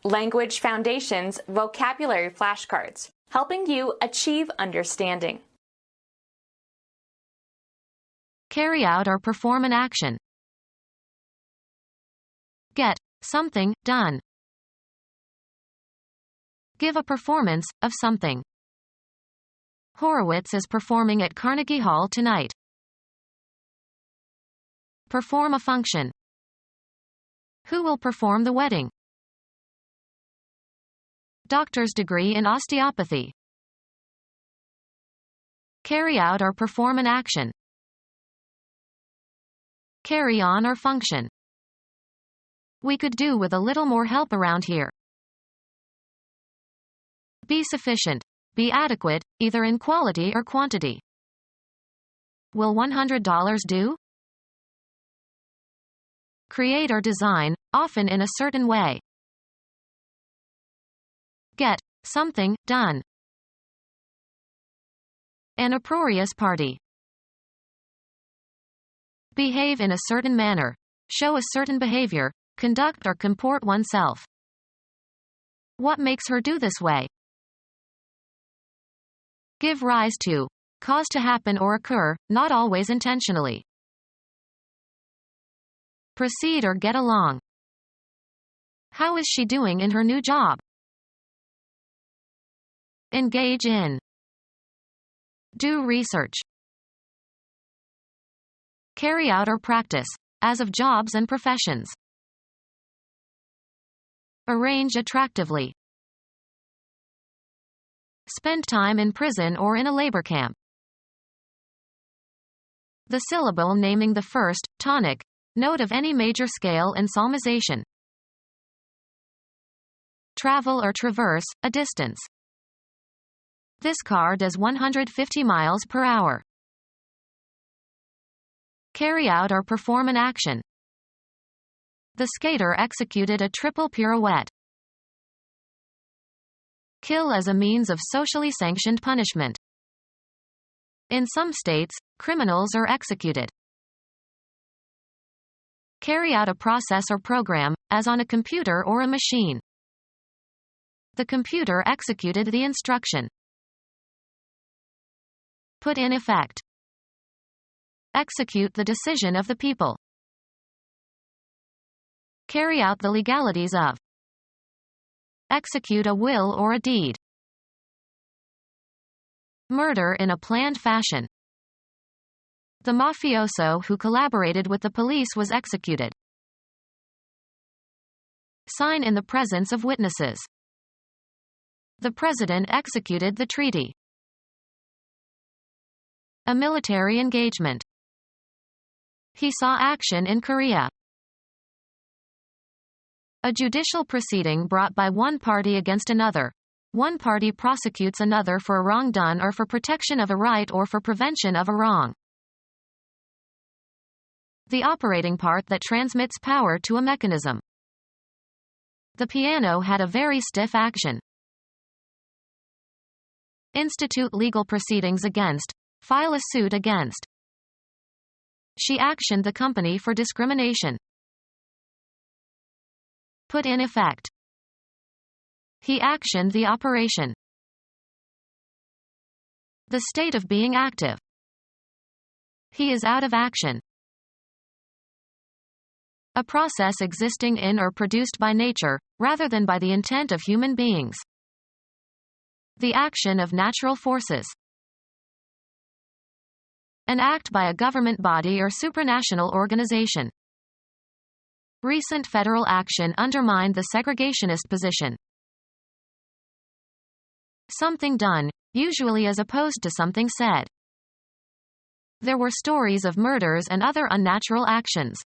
Language Foundations Vocabulary Flashcards, helping you achieve understanding. Carry out or perform an action. Get something done. Give a performance of something. Horowitz is performing at Carnegie Hall tonight. Perform a function. Who will perform the wedding? Doctor's degree in osteopathy. Carry out or perform an action. Carry on or function. We could do with a little more help around here. Be sufficient. Be adequate, either in quality or quantity. Will $100 do? Create or design, often in a certain way. Get something done. An uproarious party. Behave in a certain manner. Show a certain behavior, conduct or comport oneself. What makes her do this way? Give rise to. Cause to happen or occur, not always intentionally. Proceed or get along. How is she doing in her new job? Engage in. Do research. Carry out or practice, as of jobs and professions. Arrange attractively. Spend time in prison or in a labor camp. The syllable naming the first, tonic, note of any major scale in psalmization. Travel or traverse, a distance. This car does 150 miles per hour. Carry out or perform an action. The skater executed a triple pirouette. Kill as a means of socially sanctioned punishment. In some states, criminals are executed. Carry out a process or program, as on a computer or a machine. The computer executed the instruction. Put in effect. Execute the decision of the people. Carry out the legalities of. Execute a will or a deed. Murder in a planned fashion. The mafioso who collaborated with the police was executed. Sign in the presence of witnesses. The president executed the treaty. A military engagement. He saw action in Korea. A judicial proceeding brought by one party against another. One party prosecutes another for a wrong done or for protection of a right or for prevention of a wrong. The operating part that transmits power to a mechanism. The piano had a very stiff action. Institute legal proceedings against. File a suit against. She actioned the company for discrimination. Put in effect. He actioned the operation. The state of being active. He is out of action. A process existing in or produced by nature, rather than by the intent of human beings. The action of natural forces. An act by a government body or supranational organization. Recent federal action undermined the segregationist position. Something done, usually as opposed to something said. There were stories of murders and other unnatural actions.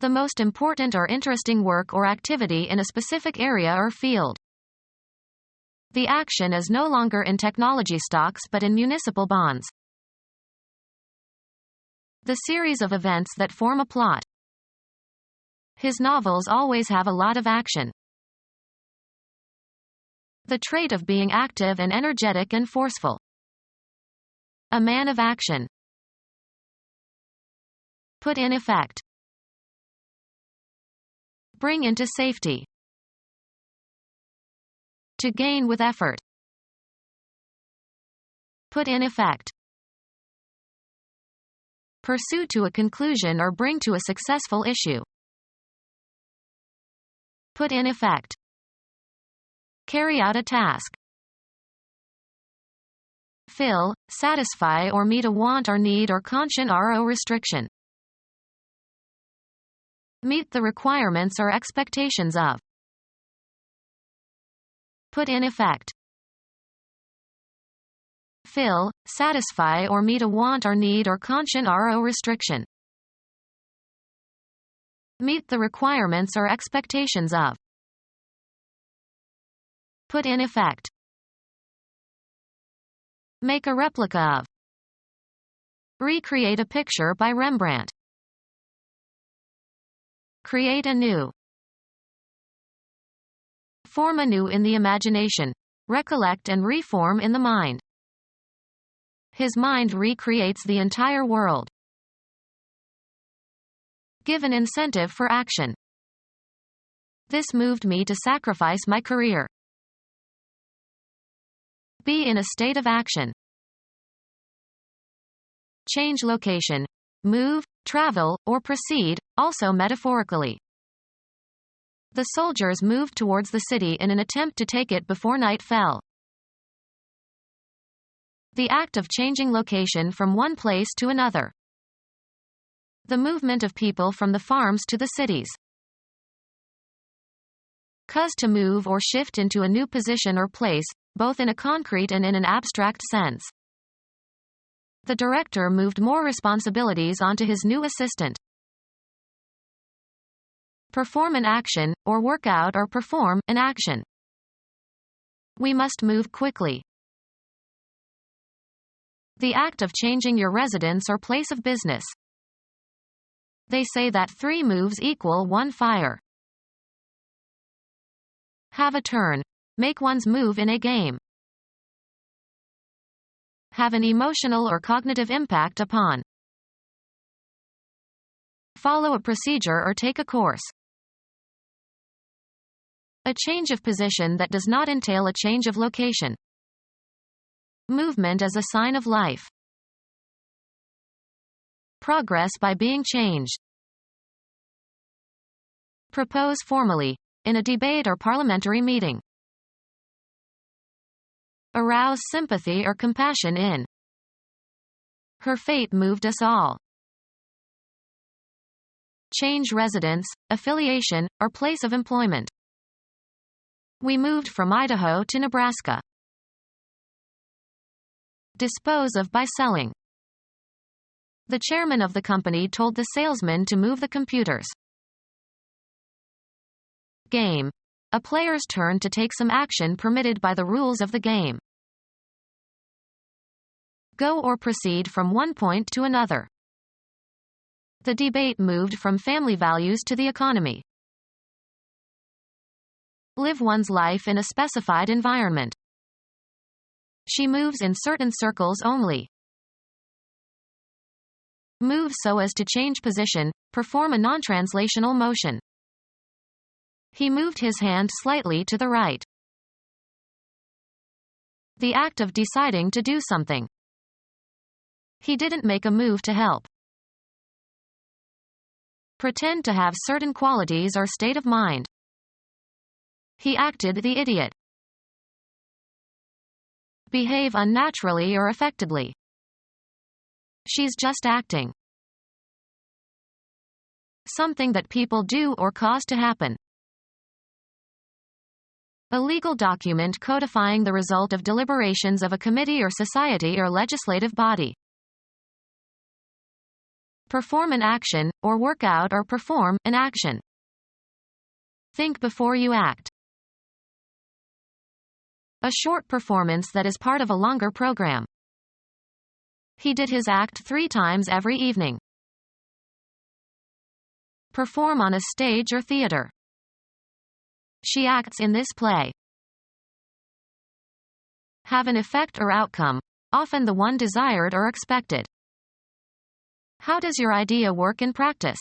The most important or interesting work or activity in a specific area or field. The action is no longer in technology stocks but in municipal bonds. The series of events that form a plot. His novels always have a lot of action. The trait of being active and energetic and forceful. A man of action. Put in effect. bring into safety. To gain with effort. Put in effect. Pursue to a conclusion or bring to a successful issue. Put in effect. Carry out a task. Fill, satisfy or meet a want or need or conscience or restriction. Meet the requirements or expectations of. Put in effect. Fill, satisfy or meet a want or need or conscience or restriction. Meet the requirements or expectations of. Put in effect. Make a replica of. Recreate a picture by Rembrandt. Create anew. Form anew in the imagination. Recollect and reform in the mind. His mind recreates the entire world. Give an incentive for action. This moved me to sacrifice my career. Be in a state of action. Change location. Move, travel, or proceed, also metaphorically. The soldiers moved towards the city in an attempt to take it before night fell. The act of changing location from one place to another. The movement of people from the farms to the cities. Cause to move or shift into a new position or place, both in a concrete and in an abstract sense. The director moved more responsibilities onto his new assistant. Perform an action, or work out or perform an action. We must move quickly. The act of changing your residence or place of business. They say that 3 moves equal 1 fire. Have a turn. Make one's move in a game. Have an emotional or cognitive impact upon. Follow a procedure or take a course. A change of position that does not entail a change of location. Movement as a sign of life. Progress by being changed. Propose formally. In a debate or parliamentary meeting. Arouse sympathy or compassion in. Her fate moved us all. Change residence, affiliation, or place of employment. We moved from Idaho to Nebraska. Dispose of by selling. The chairman of the company told the salesman to move the computers. Game. A player's turn to take some action permitted by the rules of the game. Go or proceed from one point to another. The debate moved from family values to the economy. Live one's life in a specified environment. She moves in certain circles only. Move so as to change position, perform a non-translational motion. He moved his hand slightly to the right. The act of deciding to do something. He didn't make a move to help. Pretend to have certain qualities or state of mind. He acted the idiot. Behave unnaturally or affectedly. She's just acting. Something that people do or cause to happen. A legal document codifying the result of deliberations of a committee or society or legislative body. Perform an action, or work out or perform an action. Think before you act. A short performance that is part of a longer program. He did his act 3 times every evening. Perform on a stage or theater. She acts in this play. Have an effect or outcome, often the one desired or expected. How does your idea work in practice?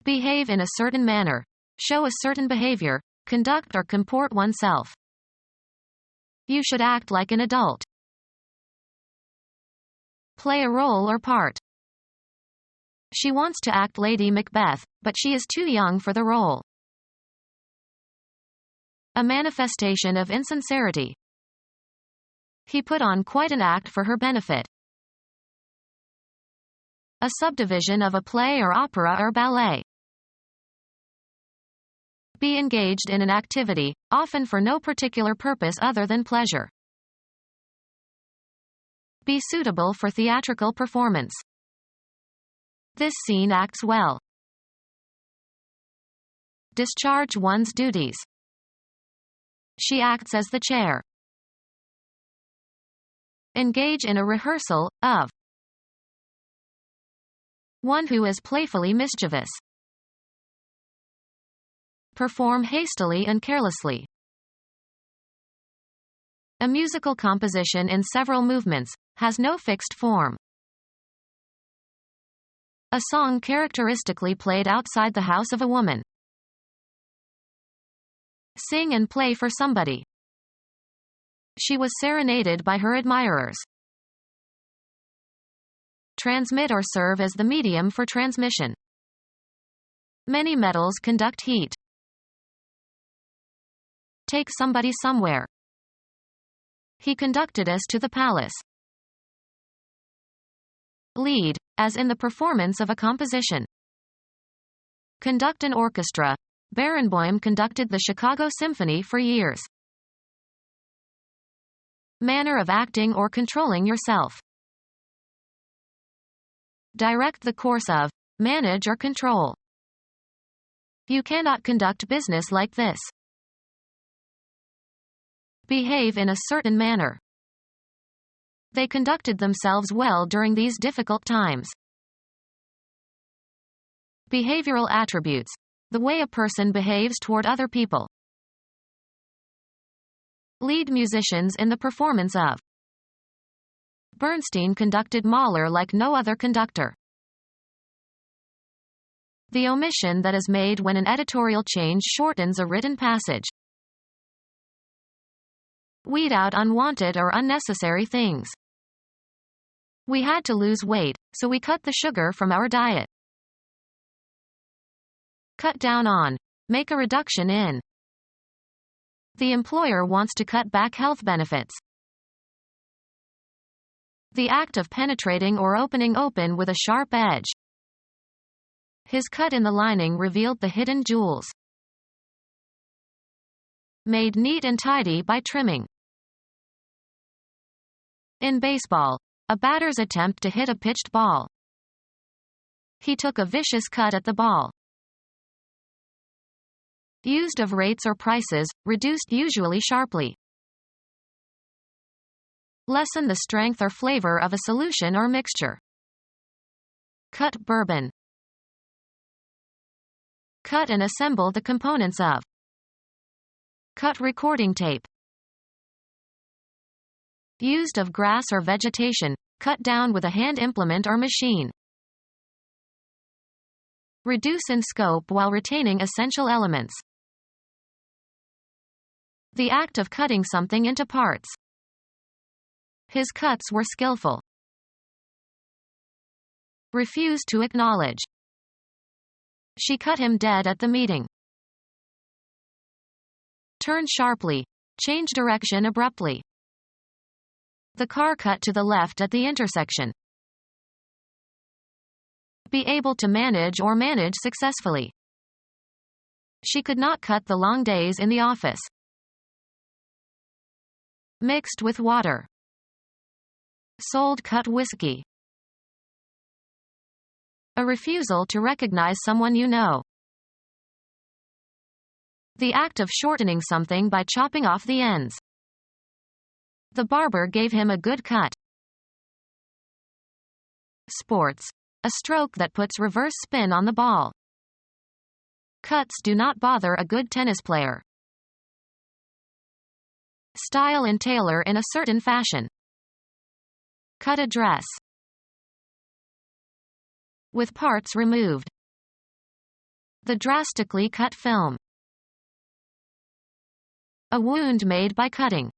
Behave in a certain manner. Show a certain behavior, conduct or comport oneself. You should act like an adult. Play a role or part. She wants to act Lady Macbeth, but she is too young for the role. A manifestation of insincerity. He put on quite an act for her benefit. A subdivision of a play or opera or ballet. Be engaged in an activity, often for no particular purpose other than pleasure. Be suitable for theatrical performance. This scene acts well. Discharge one's duties. She acts as the chair. Engage in a rehearsal, of. One who is playfully mischievous. Perform hastily and carelessly. A musical composition in several movements, has no fixed form. A song characteristically played outside the house of a woman. Sing and play for somebody. She was serenaded by her admirers. Transmit or serve as the medium for transmission. Many metals conduct heat. Take somebody somewhere. He conducted us to the palace. Lead, as in the performance of a composition. Conduct an orchestra. Barenboim conducted the Chicago Symphony for years. Manner of acting or controlling yourself. Direct the course of, manage or control. You cannot conduct business like this. Behave in a certain manner. They conducted themselves well during these difficult times. Behavioral attributes. The way a person behaves toward other people. Lead musicians in the performance of. Bernstein conducted Mahler like no other conductor. The omission that is made when an editorial change shortens a written passage. Weed out unwanted or unnecessary things. We had to lose weight, so we cut the sugar from our diet. Cut down on. Make a reduction in. The employer wants to cut back health benefits. The act of penetrating or opening open with a sharp edge. His cut in the lining revealed the hidden jewels. Made neat and tidy by trimming. In baseball, a batter's attempt to hit a pitched ball. He took a vicious cut at the ball. Used of rates or prices, reduced usually sharply. Lessen the strength or flavor of a solution or mixture. Cut bourbon. Cut and assemble the components of. Cut recording tape. Used of grass or vegetation, cut down with a hand implement or machine. Reduce in scope while retaining essential elements. The act of cutting something into parts. His cuts were skillful. Refuse to acknowledge. She cut him dead at the meeting. Turn sharply. Change direction abruptly. The car cut to the left at the intersection. Be able to manage or manage successfully. She could not cut the long days in the office. Mixed with water. Sold cut whiskey. A refusal to recognize someone you know. The act of shortening something by chopping off the ends. The barber gave him a good cut. Sports. A stroke that puts reverse spin on the ball. Cuts do not bother a good tennis player. Style and tailor in a certain fashion. Cut a dress. With parts removed. The drastically cut film. A wound made by cutting.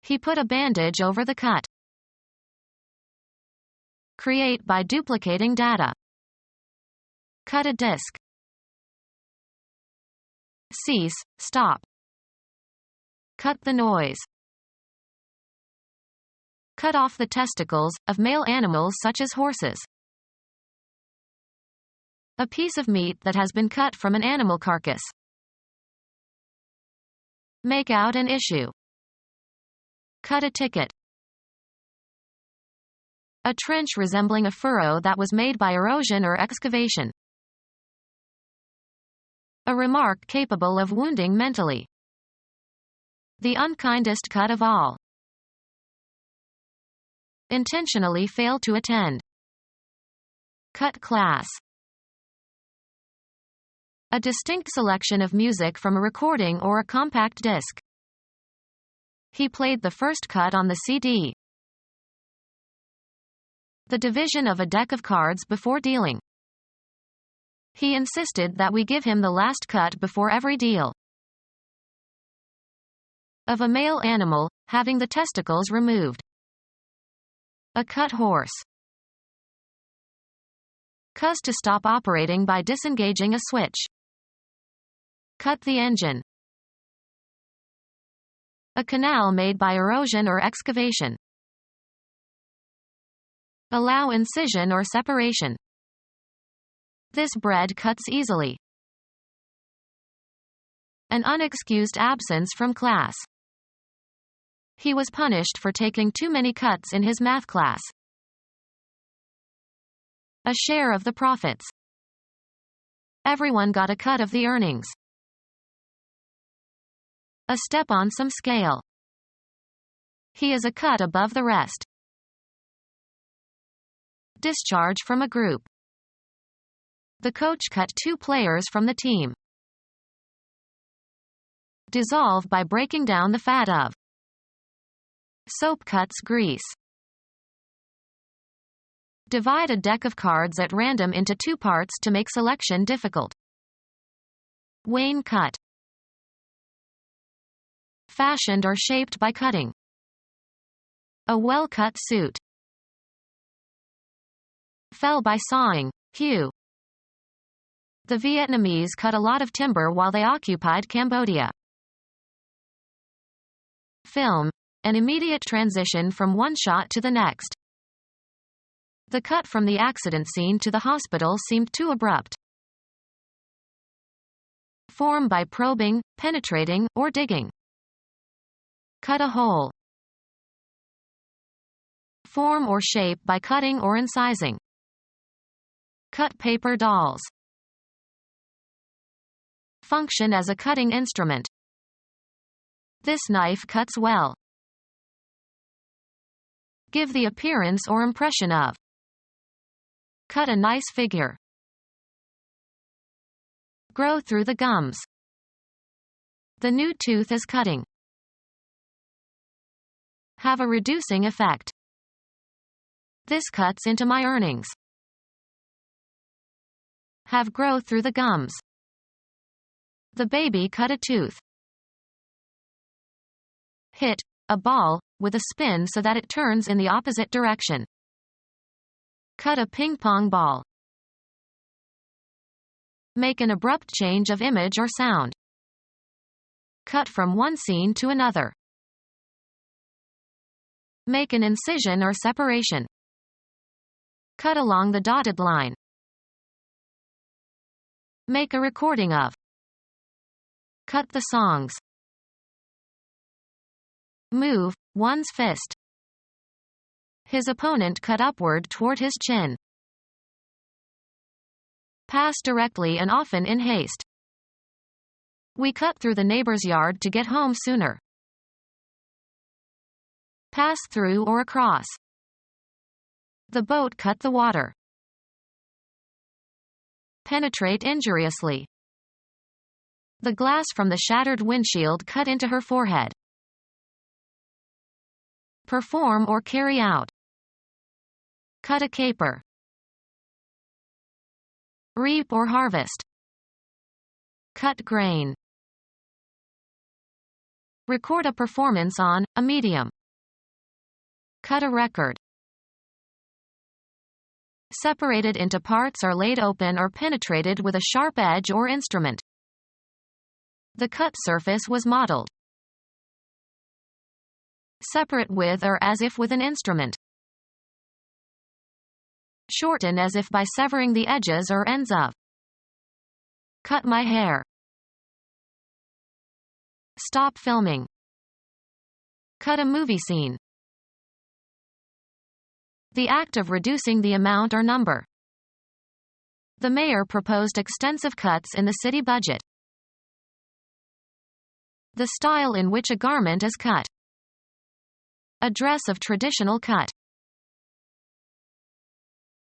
He put a bandage over the cut. Create by duplicating data. Cut a disc. Cease, stop. Cut the noise. Cut off the testicles, of male animals such as horses. A piece of meat that has been cut from an animal carcass. Make out an issue. Cut a ticket. A trench resembling a furrow that was made by erosion or excavation. A remark capable of wounding mentally. The unkindest cut of all. Intentionally fail to attend. Cut class. A distinct selection of music from a recording or a compact disc. He played the first cut on the CD. The division of a deck of cards before dealing. He insisted that we give him the last cut before every deal. Of a male animal, having the testicles removed. A cut horse. Cuss to stop operating by disengaging a switch. Cut the engine. A canal made by erosion or excavation. Allow incision or separation. This bread cuts easily. An unexcused absence from class. He was punished for taking too many cuts in his math class. A share of the profits. Everyone got a cut of the earnings. A step on some scale. He is a cut above the rest. Discharge from a group. The coach cut 2 players from the team. Dissolve by breaking down the fat of. Soap cuts grease. Divide a deck of cards at random into 2 parts to make selection difficult. Wayne cut. Fashioned or shaped by cutting. A well-cut suit. Fell by sawing, hew. The Vietnamese cut a lot of timber while they occupied Cambodia. Film. An immediate transition from one shot to the next. The cut from the accident scene to the hospital seemed too abrupt. Form by probing, penetrating, or digging. Cut a hole. Form or shape by cutting or incising. Cut paper dolls. Function as a cutting instrument. This knife cuts well. Give the appearance or impression of. Cut a nice figure. Grow through the gums. The new tooth is cutting. Have a reducing effect. This cuts into my earnings. Have growth through the gums. The baby cut a tooth. Hit a ball with a spin so that it turns in the opposite direction. Cut a ping pong ball. Make an abrupt change of image or sound. Cut from one scene to another. Make an incision or separation. Cut along the dotted line. Make a recording of. Cut the songs. Move one's fist. His opponent cut upward toward his chin. Pass directly and often in haste. We cut through the neighbor's yard to get home sooner. Pass through or across. The boat cut the water. Penetrate injuriously. The glass from the shattered windshield cut into her forehead. Perform or carry out. Cut a caper. Reap or harvest. Cut grain. Record a performance on a medium. Cut a record. Separated into parts or laid open or penetrated with a sharp edge or instrument. The cut surface was modeled. Separate with or as if with an instrument. Shorten as if by severing the edges or ends of. Cut my hair. Stop filming. Cut a movie scene. The act of reducing the amount or number. The mayor proposed extensive cuts in the city budget. The style in which a garment is cut. A dress of traditional cut.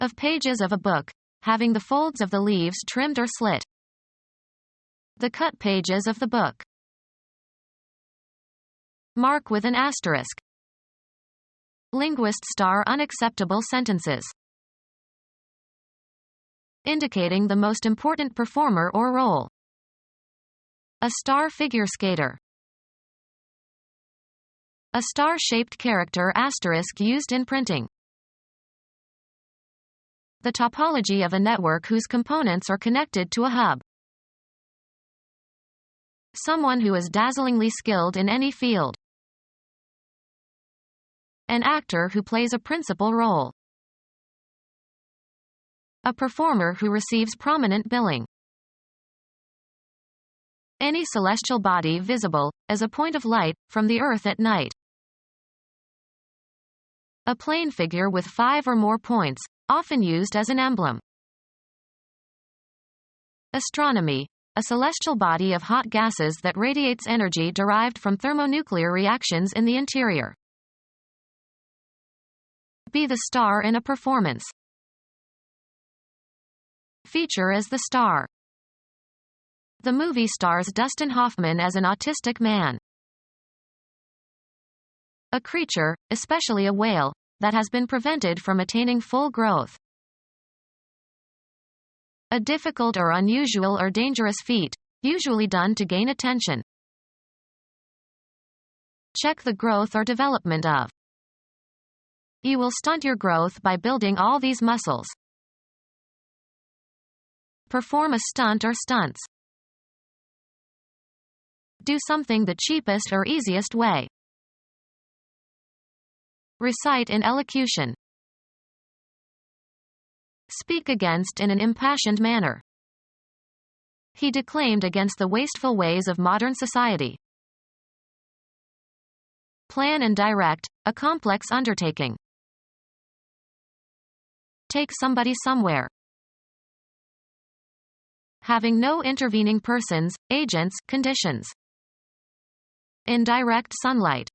Of pages of a book, having the folds of the leaves trimmed or slit. The cut pages of the book. Mark with an asterisk. Linguist star unacceptable sentences. Indicating the most important performer or role. A star figure skater. A star-shaped character asterisk used in printing. The topology of a network whose components are connected to a hub. Someone who is dazzlingly skilled in any field. An actor who plays a principal role. A performer who receives prominent billing. Any celestial body visible, as a point of light, from the Earth at night. A plane figure with 5 or more points, often used as an emblem. Astronomy. A celestial body of hot gases that radiates energy derived from thermonuclear reactions in the interior. Be the star in a performance. Feature as the star. The movie stars Dustin Hoffman as an autistic man. A creature, especially a whale, that has been prevented from attaining full growth. A difficult or unusual or dangerous feat, usually done to gain attention. Check the growth or development of. You will stunt your growth by building all these muscles. Perform a stunt or stunts. Do something the cheapest or easiest way. Recite in elocution. Speak against in an impassioned manner. He declaimed against the wasteful ways of modern society. Plan and direct, a complex undertaking. Take somebody somewhere. Having no intervening persons, agents, conditions. In direct sunlight.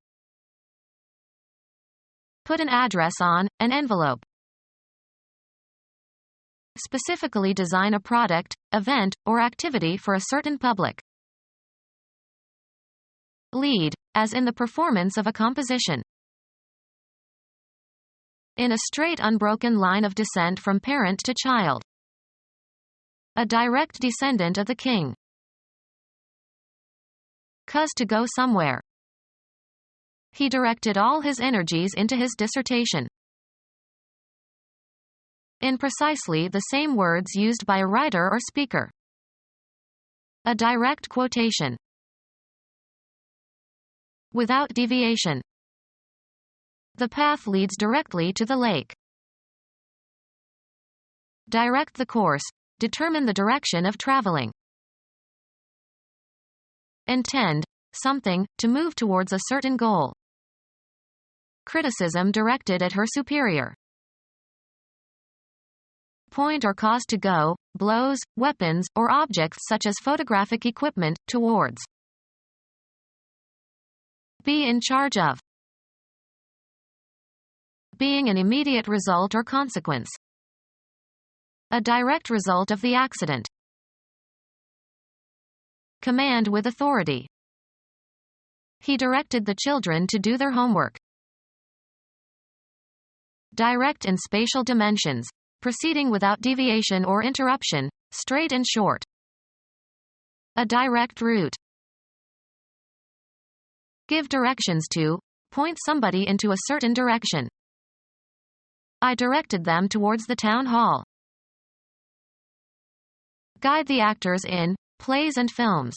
Put an address on an envelope. Specifically design a product, event, or activity for a certain public. Lead, as in the performance of a composition. In a straight unbroken line of descent from parent to child. A direct descendant of the king. Cause to go somewhere. He directed all his energies into his dissertation. In precisely the same words used by a writer or speaker. A direct quotation. Without deviation. The path leads directly to the lake. Direct the course, determine the direction of traveling. Intend, something, to move towards a certain goal. Criticism directed at her superior. Point or cause to go, blows, weapons, or objects such as photographic equipment, towards. Be in charge of. Being an immediate result or consequence. A direct result of the accident. Command with authority. He directed the children to do their homework. Direct in spatial dimensions, proceeding without deviation or interruption, straight and short. A direct route. Give directions to, point somebody into a certain direction. I directed them towards the town hall. Guide the actors in plays and films.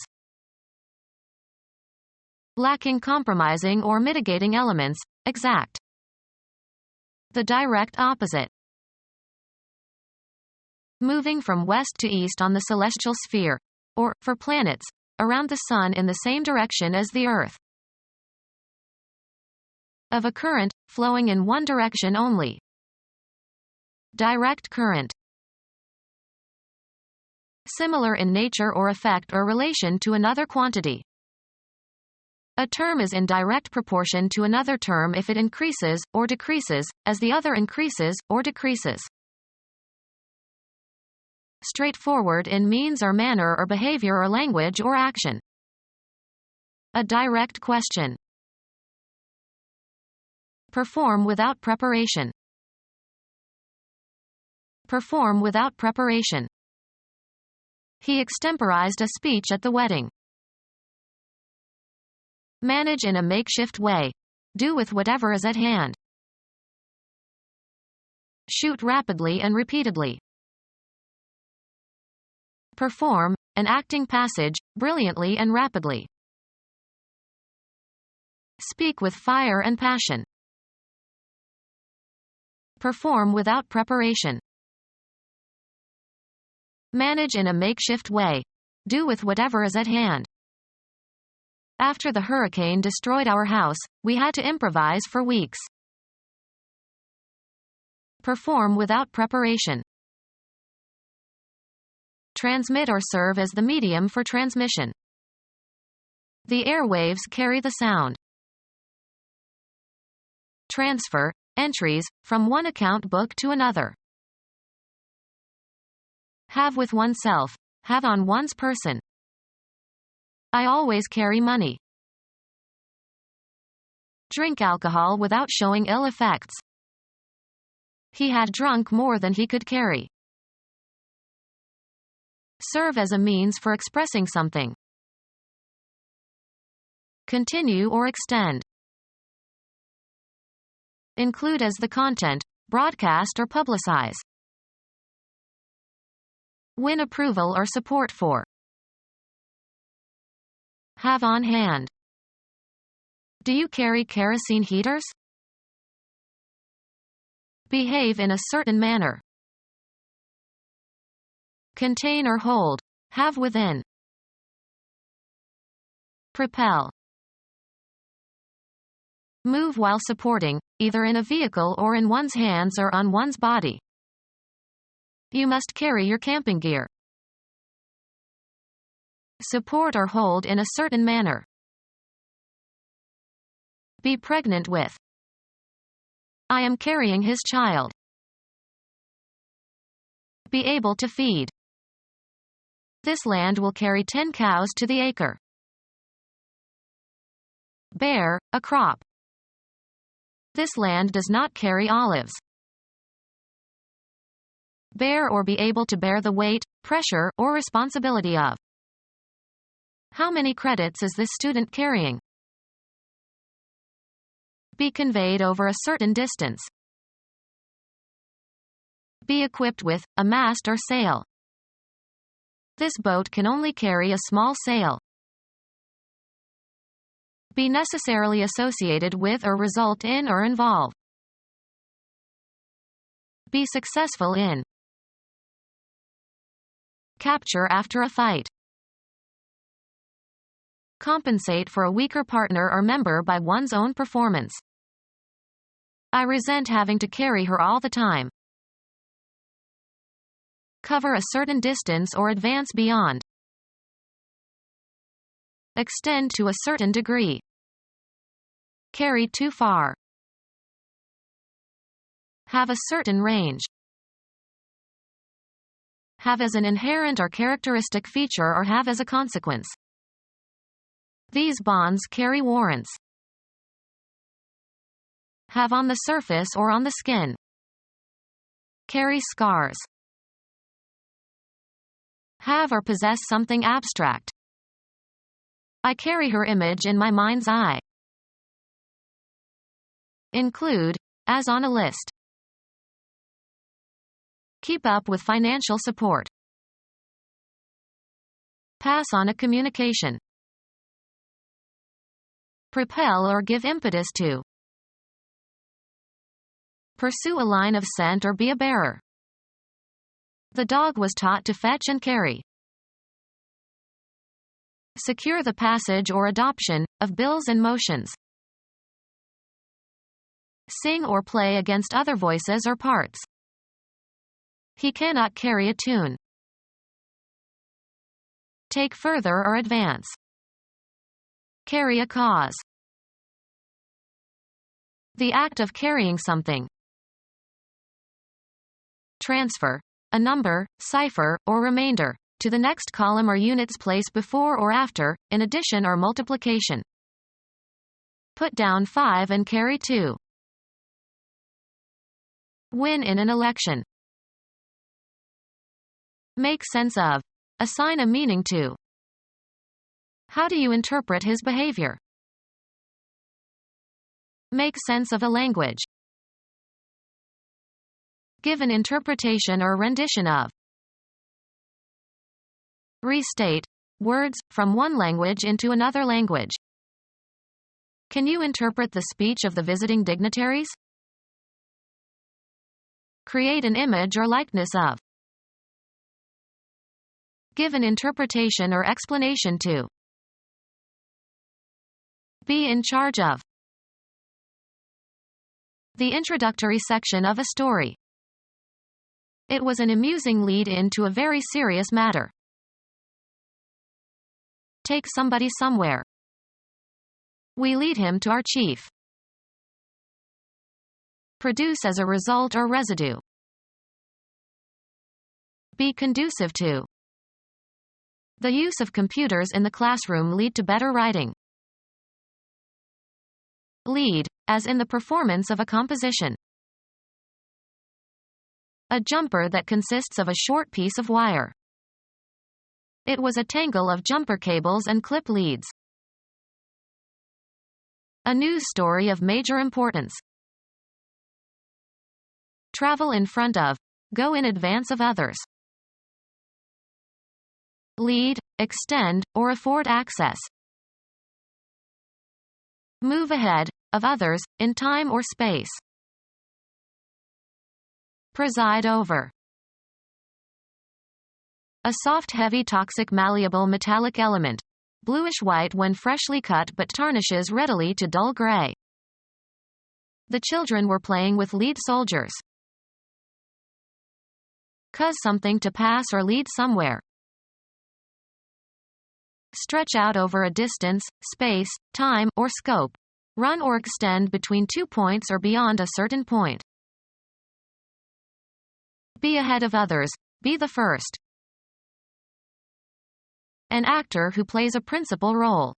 Lacking compromising or mitigating elements, exact. The direct opposite. Moving from west to east on the celestial sphere, or, for planets, around the sun in the same direction as the Earth. Of a current, flowing in one direction only. Direct current. Similar in nature or effect or relation to another quantity. A term is in direct proportion to another term if it increases, or decreases, as the other increases, or decreases. Straightforward in means or manner or behavior or language or action. A direct question. Perform without preparation. Perform without preparation. He extemporized a speech at the wedding. Manage in a makeshift way. Do with whatever is at hand. Shoot rapidly and repeatedly. Perform, an acting passage, brilliantly and rapidly. Speak with fire and passion. Perform without preparation. Manage in a makeshift way. Do with whatever is at hand. After the hurricane destroyed our house, we had to improvise for weeks. Perform without preparation. Transmit or serve as the medium for transmission. The airwaves carry the sound. Transfer, entries, from one account book to another. Have with oneself, have on one's person. I always carry money. Drink alcohol without showing ill effects. He had drunk more than he could carry. Serve as a means for expressing something. Continue or extend. Include as the content, broadcast or publicize. Win approval or support for. Have on hand. Do you carry kerosene heaters? Behave in a certain manner. Contain or hold, have within. Propel. Move while supporting, either in a vehicle or in one's hands or on one's body. You must carry your camping gear. Support or hold in a certain manner. Be pregnant with. I am carrying his child. Be able to feed. This land will carry 10 cows to the acre. Bear, a crop. This land does not carry olives. Bear or be able to bear the weight, pressure, or responsibility of. How many credits is this student carrying? Be conveyed over a certain distance. Be equipped with a mast or sail. This boat can only carry a small sail. Be necessarily associated with or result in or involve. Be successful in. Capture after a fight. Compensate for a weaker partner or member by one's own performance. I resent having to carry her all the time. Cover a certain distance or advance beyond. Extend to a certain degree. Carry too far. Have a certain range. Have as an inherent or characteristic feature or have as a consequence. These bonds carry warrants. Have on the surface or on the skin. Carry scars. Have or possess something abstract. I carry her image in my mind's eye. Include, as on a list. Keep up with financial support. Pass on a communication. Propel or give impetus to. Pursue a line of scent or be a bearer. The dog was taught to fetch and carry. Secure the passage or adoption of bills and motions. Sing or play against other voices or parts. He cannot carry a tune. Take further or advance. Carry a cause. The act of carrying something. Transfer a number, cipher, or remainder to the next column or unit's place before or after, in addition or multiplication. Put down 5 and carry 2. Win in an election. Make sense of. Assign a meaning to. How do you interpret his behavior? Make sense of a language. Give an interpretation or rendition of. Restate words from one language into another language. Can you interpret the speech of the visiting dignitaries? Create an image or likeness of. Give an interpretation or explanation to. Be in charge of. The introductory section of a story. It was an amusing lead-in to a very serious matter. Take somebody somewhere. We lead him to our chief. Produce as a result or residue. Be conducive to. The use of computers in the classroom lead to better writing. Lead, as in the performance of a composition. A jumper that consists of a short piece of wire. It was a tangle of jumper cables and clip leads. A news story of major importance. Travel in front of. Go in advance of others. Lead, extend, or afford access. Move ahead of others, in time or space. Preside over. A soft, heavy, toxic, malleable metallic element. Bluish-white when freshly cut but tarnishes readily to dull gray. The children were playing with lead soldiers. Cause something to pass or lead somewhere. Stretch out over a distance, space, time, or scope. Run or extend between 2 points or beyond a certain point. Be ahead of others. Be the first. An actor who plays a principal role.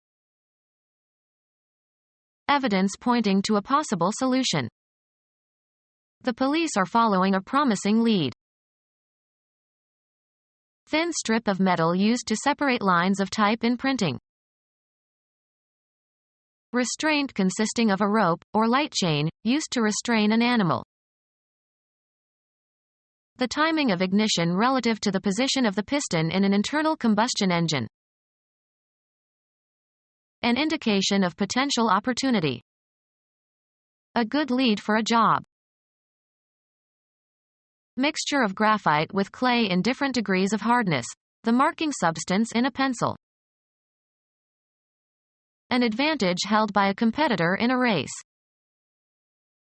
Evidence pointing to a possible solution. The police are following a promising lead. Thin strip of metal used to separate lines of type in printing. Restraint consisting of a rope, or light chain, used to restrain an animal. The timing of ignition relative to the position of the piston in an internal combustion engine. An indication of potential opportunity. A good lead for a job. Mixture of graphite with clay in different degrees of hardness. The marking substance in a pencil. An advantage held by a competitor in a race.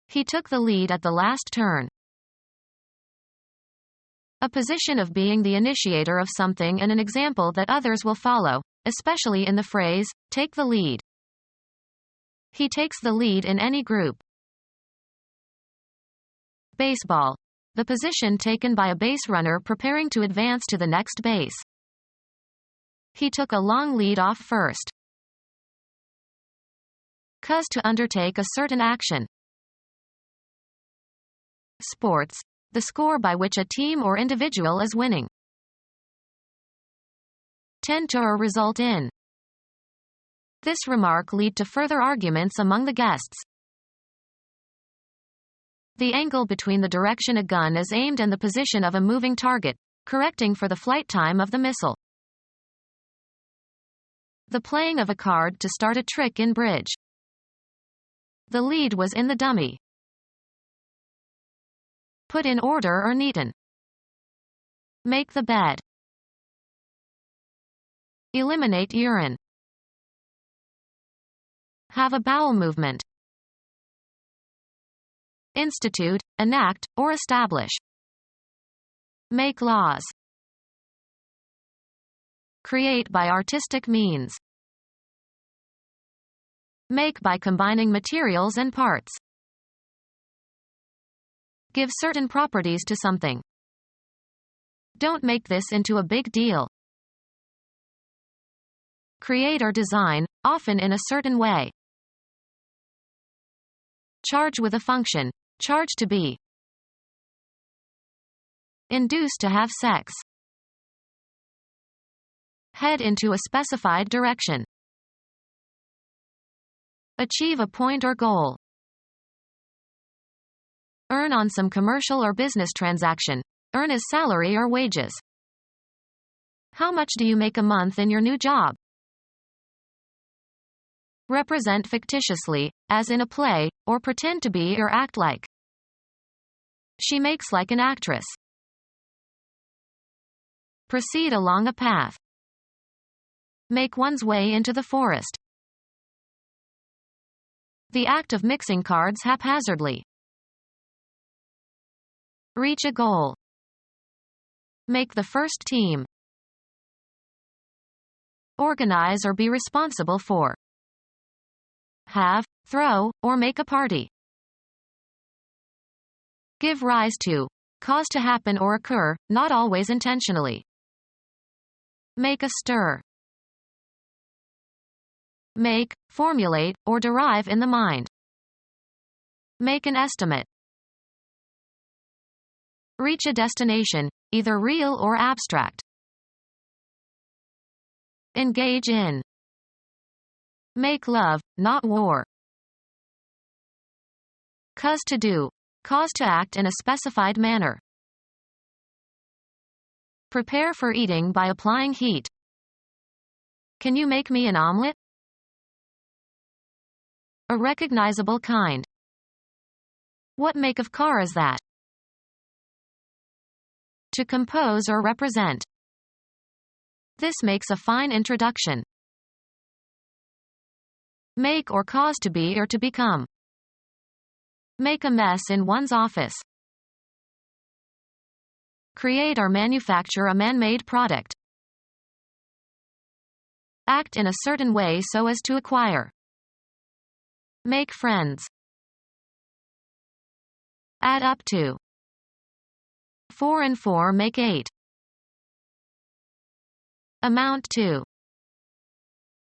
He took the lead at the last turn. A position of being the initiator of something and an example that others will follow, especially in the phrase, take the lead. He takes the lead in any group. Baseball. The position taken by a base runner preparing to advance to the next base. He took a long lead off first. Cause to undertake a certain action. Sports. the score by which a team or individual is winning. Tend to or result in. This remark lead to further arguments among the guests. The angle between the direction a gun is aimed and the position of a moving target, correcting for the flight time of the missile. The playing of a card to start a trick in bridge. The lead was in the dummy. Put in order or neaten. Make the bed. Eliminate urine. Have a bowel movement. Institute, enact, or establish. Make laws. Create by artistic means. Make by combining materials and parts. Give certain properties to something. Don't make this into a big deal. Create or design, often in a certain way. Charge with a function. Charge to be. Induce to have sex. Head into a specified direction. Achieve a point or goal. Earn on some commercial or business transaction. Earn as salary or wages. How much do you make a month in your new job? Represent fictitiously, as in a play, or pretend to be or act like. She makes like an actress. Proceed along a path. Make one's way into the forest. The act of mixing cards haphazardly. Reach a goal. Make the first team. Organize or be responsible for. Have, throw, or make a party. Give rise to. Cause to happen or occur, not always intentionally. Make a stir. Make, formulate, or derive in the mind. Make an estimate. Reach a destination, either real or abstract. Engage in. Make love, not war. Cause to do. Cause to act in a specified manner. Prepare for eating by applying heat. Can you make me an omelet? A recognizable kind. What make of car is that? To compose or represent. This makes a fine introduction. Make or cause to be or to become. Make a mess in one's office. Create or manufacture a man-made product. Act in a certain way so as to acquire. Make friends. Add up to. 4 and 4 make 8. Amount to.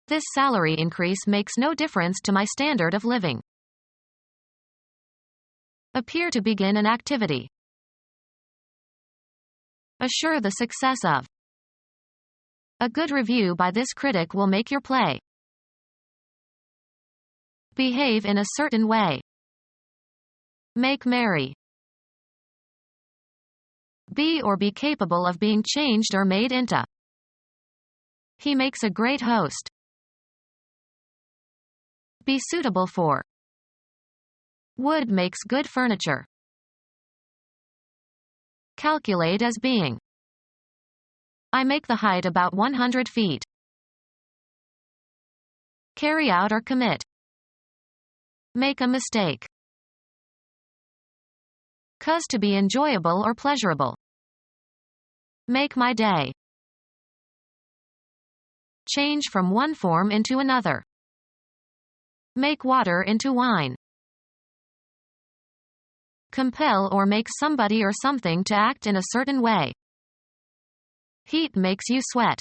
This salary increase makes no difference to my standard of living. Appear to begin an activity. Assure the success of. A good review by this critic will make your play. Behave in a certain way. Make merry. Be or be capable of being changed or made into. He makes a great host. Be suitable for. Wood makes good furniture. Calculate as being. I make the height about 100 feet. Carry out or commit. Make a mistake. Cause to be enjoyable or pleasurable. Make my day. Change from one form into another. Make water into wine. Compel or make somebody or something to act in a certain way. Heat makes you sweat.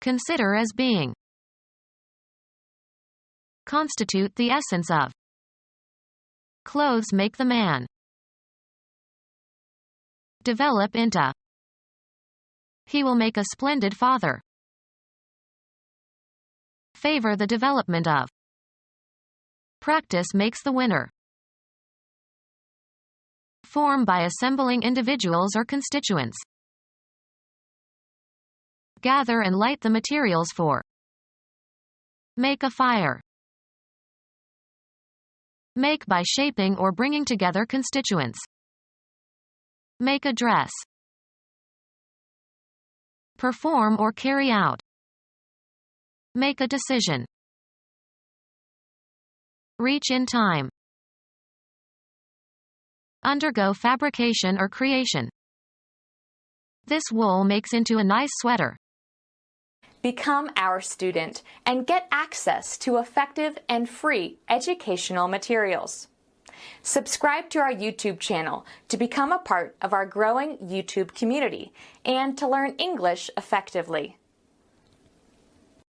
Consider as being. Constitute the essence of. Clothes make the man. Develop into. He will make a splendid father. Favor the development of. Practice makes the winner. Form by assembling individuals or constituents. Gather and light the materials for. Make a fire. Make by shaping or bringing together constituents. Make a dress. Perform or carry out. Make a decision. Reach in time. Undergo fabrication or creation. This wool makes into a nice sweater. Become our student and get access to effective and free educational materials. Subscribe to our YouTube channel to become a part of our growing YouTube community and to learn English effectively.